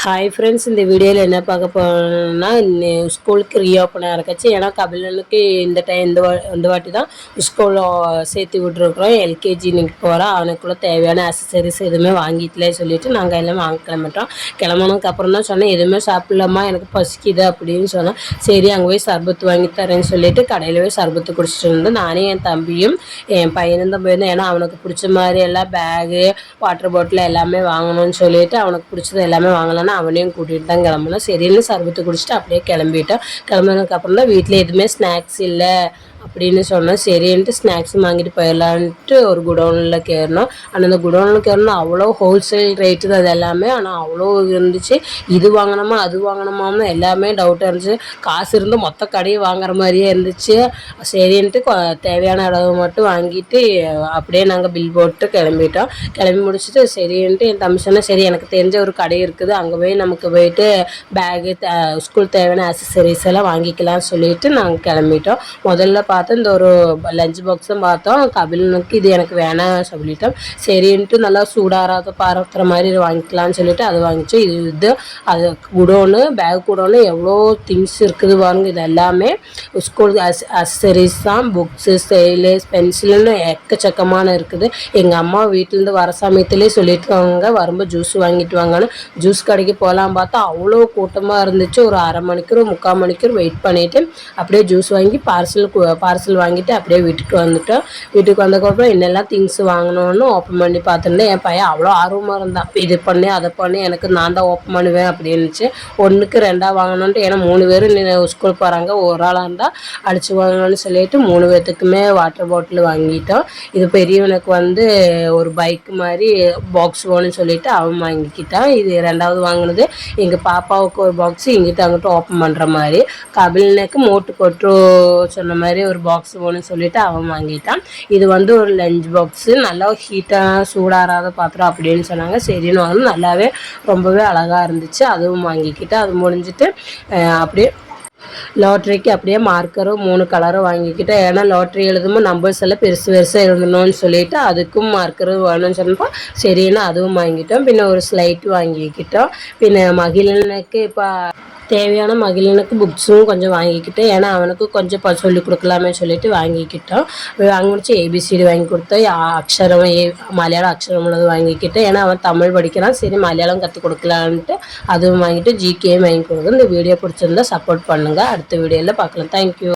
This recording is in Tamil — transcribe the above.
ஹாய் ஃப்ரெண்ட்ஸ், இந்த வீடியோவில் என்ன பார்க்க போகிறோம்னா ஸ்கூலுக்கு ரீஓப்பன் ஆகிருக்காச்சு. ஏன்னா கபிலனுக்கு இந்த வாட்டி தான் ஸ்கூலில் சேர்த்து விட்ருக்குறோம். எல்கேஜி இன்னைக்கு போகிறான். அவனுக்குள்ளே தேவையான அக்சசரிஸ் எதுவுமே வாங்கிக்கல சொல்லிவிட்டு நாங்கள் எல்லாம் வாங்க கிளம்பிட்டோம். கிளம்புனதுக்கு அப்புறம் தான் சொன்னேன், எதுவுமே சாப்பிடலாமா, எனக்கு பசிக்குது அப்படின்னு சொன்னேன். சரி அங்கே போய் சர்பத்து வாங்கி தரேன்னு சொல்லிட்டு கடையில் போய் சர்பத்து குடிச்சிட்டு இருந்தோம். நானே என் தம்பியும் என் பையனும் தான் போயிருந்தோம். ஏன்னா அவனுக்கு பிடிச்ச மாதிரி எல்லாம் பேகு, வாட்டர் பாட்டில் எல்லாமே வாங்கணும்னு சொல்லிட்டு அவனுக்கு பிடிச்சது எல்லாமே வாங்கலான்னு அவனையும் கூட்டிகிட்டு தான் கிளம்புனோம். சரின்னு சர்பத்து குடிச்சிட்டு அப்படியே கிளம்பிட்டோம். கிளம்புனதுக்கப்புறம் தான் வீட்டில் எதுவுமே ஸ்நாக்ஸ் இல்லை அப்படின்னு சொன்னோம். சரின்ட்டு ஸ்நாக்ஸ் வாங்கிட்டு போயிடலான்ட்டு ஒரு குடோனில் கேறினோம். ஆனால் அந்த குடோனில் கேறினோம் அவ்வளோ ஹோல்சேல் ரேட்டு தான் அது எல்லாமே. ஆனால் அவ்வளோ இருந்துச்சு. இது வாங்கினோமா அது வாங்கினோமான்னு எல்லாமே டவுட்டாக இருந்துச்சு. காசு இருந்து மொத்த கடையை வாங்குற மாதிரியே இருந்துச்சு. சரின்ட்டு தேவையான அளவு மட்டும் வாங்கிட்டு அப்படியே நாங்கள் பில் போட்டு கிளம்பிட்டோம். கிளம்பி முடிச்சுட்டு சரின்ட்டு என் தம்பி சொன்னால், சரி எனக்கு தெரிஞ்ச ஒரு கடை இருக்குது, அங்கே போய் நமக்கு போயிட்டு பேகு ஸ்கூல் தேவையான அக்சசரிஸ் எல்லாம் வாங்கிக்கலாம்னு சொல்லிட்டு நாங்கள் கிளம்பிட்டோம். முதல்ல பார்த்து இந்த ஒரு லஞ்ச் பாக்ஸும் பார்த்தோம். கபிலனுக்கு இது எனக்கு வேணாம் சொல்லிட்டோம். சரின்ட்டு நல்லா சூடாராத பாத்திர மாதிரி வாங்கிக்கலாம்னு சொல்லிட்டு அது வாங்கிச்சு. இது அது குடோனு, பேக் குடோனு எவ்வளோ திங்ஸ் இருக்குது பாருங்க. இது எல்லாமே ஸ்கூல் அக்சசரிஸ் தான். புக்ஸு, ஸ்கேலு, பென்சிலுன்னு எக்கச்சக்கமான இருக்குது. எங்கள் அம்மா வீட்டிலேருந்து வர சமயத்துலேயே சொல்லிட்டுருவாங்க, வரும்போது ஜூஸ் வாங்கிட்டு வாங்கன்னு. ஜூஸ் கடைக்கு போகலாம் பார்த்தா அவ்வளோ கூட்டமாக இருந்துச்சு. ஒரு அரை மணிக்கூர் 3/4 மணிக்கூர் வெயிட் பண்ணிவிட்டு அப்படியே ஜூஸ் வாங்கி பார்சல் வாங்கிட்டு அப்படியே வீட்டுக்கு வந்துட்டோம். வீட்டுக்கு வந்ததுக்கப்புறம் என்னெல்லாம் திங்ஸ் வாங்கணும்னு ஓப்பன் பண்ணி பார்த்துருந்தேன். என் பையன் அவ்வளோ ஆர்வமாக இருந்தான். இது பண்ணி அதை பண்ணி எனக்கு நான் தான் ஓப்பன் பண்ணுவேன் அப்படின்னுச்சு. 1க்கு 2 வாங்கணுன்ட்டு, ஏன்னா 3 பேர் ஸ்கூல் போகிறாங்க, ஒரு ஆளாக இருந்தால் அடிச்சு வாங்கணும்னு சொல்லிட்டு 3 பேர்த்துக்குமே வாட்டர் பாட்டில் வாங்கிட்டோம். இது பெரியவனுக்கு வந்து ஒரு பைக் மாதிரி பாக்ஸ் வேணும்னு சொல்லிட்டு அவன் வாங்கிக்கிட்டான். இது 2வது வாங்கினது எங்கள் பாப்பாவுக்கு ஒரு பாக்ஸு இங்கிட்ட அங்கிட்ட ஓப்பன் பண்ணுற மாதிரி. கபிலனுக்கு மோட்டு கொட்டு சொன்ன மாதிரி ஒரு பாக்ஸ் வேணும்னு சொல்லிட்டு அவன் வாங்கிட்டான். இது வந்து ஒரு லஞ்ச் பாக்ஸு, நல்லா ஹீட்டாக சூடாராத பாத்திரம் அப்படின்னு சொன்னாங்க. சரின்னு வாங்க, நல்லாவே ரொம்பவே அழகாக இருந்துச்சு. அதுவும் வாங்கிக்கிட்டு அது முடிஞ்சிட்டு அப்படியே லாட்ரிக்கு அப்படியே மார்க்கரும் 3 கலரும் வாங்கிக்கிட்டேன். ஏன்னா லாட்ரி எழுதும்போது நம்பர்ஸ் எல்லாம் பெருசு பெருசாக எழுதணும்னு சொல்லிட்டு அதுக்கும் மார்க்கரும் வேணும்னு சொன்னப்போ சரின்னு அதுவும் வாங்கிட்டோம். பின்ன ஒரு ஸ்லைட் வாங்கிக்கிட்டோம். பின்ன மகிழனுக்கு இப்போ தேவையான மகிழனுக்கு புக்ஸும் கொஞ்சம் வாங்கிக்கிட்டேன். ஏன்னா அவனுக்கு கொஞ்சம் சொல்லிக் கொடுக்கலாமே சொல்லிட்டு வாங்கிக்கிட்டோம். வாங்கி முடிச்சு ஏபிசிடி வாங்கி கொடுத்தோம். அக்ஷரம் மலையாளம் அக்ஷரம் உள்ளது வாங்கிக்கிட்டேன். ஏன்னா அவன் தமிழ் படிக்கிறான், சரி மலையாளம் கற்றுக் கொடுக்கலான்ட்டு அதுவும் வாங்கிட்டு ஜிகேயும் வாங்கி கொடுக்குறோம். இந்த வீடியோ பிடிச்சிருந்தா சப்போர்ட் பண்ணுங்கள். அடுத்த வீடியோவில் பார்க்கலாம். தேங்க்யூ.